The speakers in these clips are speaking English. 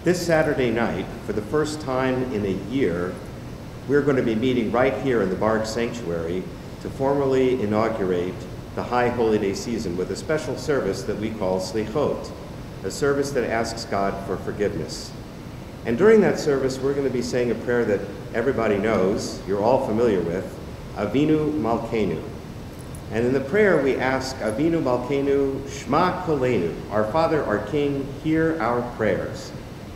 This Saturday night, for the first time in a year, we're going to be meeting right here in the Barg Sanctuary to formally inaugurate the High Holy Day season with a special service that we call Slichot, a service that asks God for forgiveness. And during that service, we're going to be saying a prayer that everybody knows, you're all familiar with, Avinu Malkeinu. And in the prayer, we ask, Avinu Malkeinu, Shema Kolenu, our Father, our King, hear our prayers.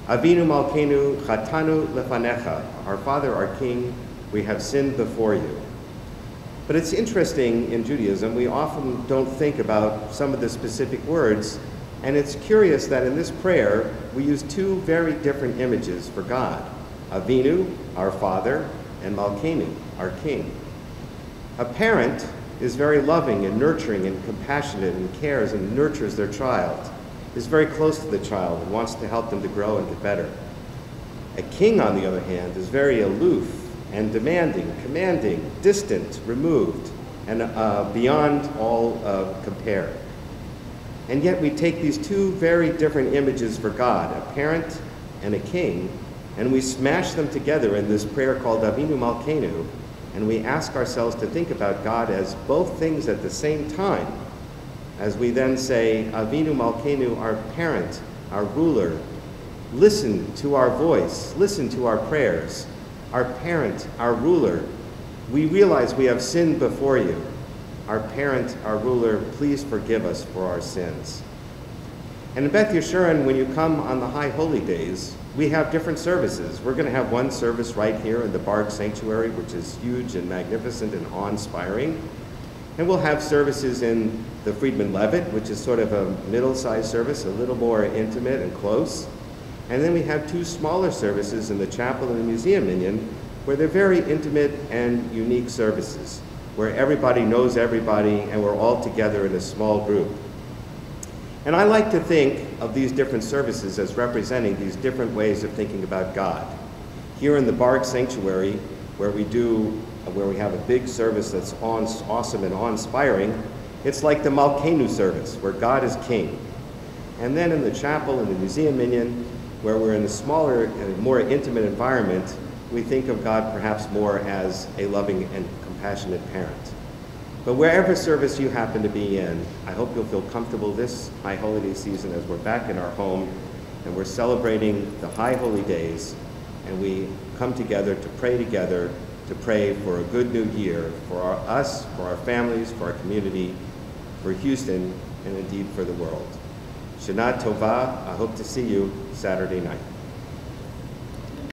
Avinu Malkeinu, Chatanu Lefanecha, our Father, our King, we have sinned before you. But it's interesting in Judaism, we often don't think about some of the specific words, and it's curious that in this prayer, we use two very different images for God. Avinu, our Father, and Malkeinu, our King. A parent is very loving and nurturing and compassionate and cares and nurtures their child, is very close to the child and wants to help them to grow and get better. A king, on the other hand, is very aloof and demanding, commanding, distant, removed, and beyond all compare. And yet we take these two very different images for God, a parent and a king, and we smash them together in this prayer called Avinu Malkeinu, and we ask ourselves to think about God as both things at the same time, as we then say, Avinu Malkeinu, our parent, our ruler, listen to our voice, listen to our prayers. Our parent, our ruler, we realize we have sinned before you. Our parent, our ruler, please forgive us for our sins. And in Beth Yeshurun, when you come on the High Holy Days, we have different services. We're going to have one service right here in the Barg Sanctuary, which is huge and magnificent and awe-inspiring. And we'll have services in the Friedman Levitt, which is sort of a middle-sized service, a little more intimate and close. And then we have two smaller services in the chapel and the museum minion, where they're very intimate and unique services, where everybody knows everybody and we're all together in a small group. And I like to think of these different services as representing these different ways of thinking about God. Here in the Barg Sanctuary, where we have a big service that's awesome and awe-inspiring, it's like the Malkeinu service, where God is king. And then in the chapel and the museum minion, where we're in a smaller and more intimate environment, we think of God perhaps more as a loving and compassionate parent. But wherever service you happen to be in, I hope you'll feel comfortable this High Holy Day season as we're back in our home and we're celebrating the High Holy Days, and we come together to pray for a good new year for us, for our families, for our community, for Houston, and indeed for the world. Shana Tova, I hope to see you Saturday night.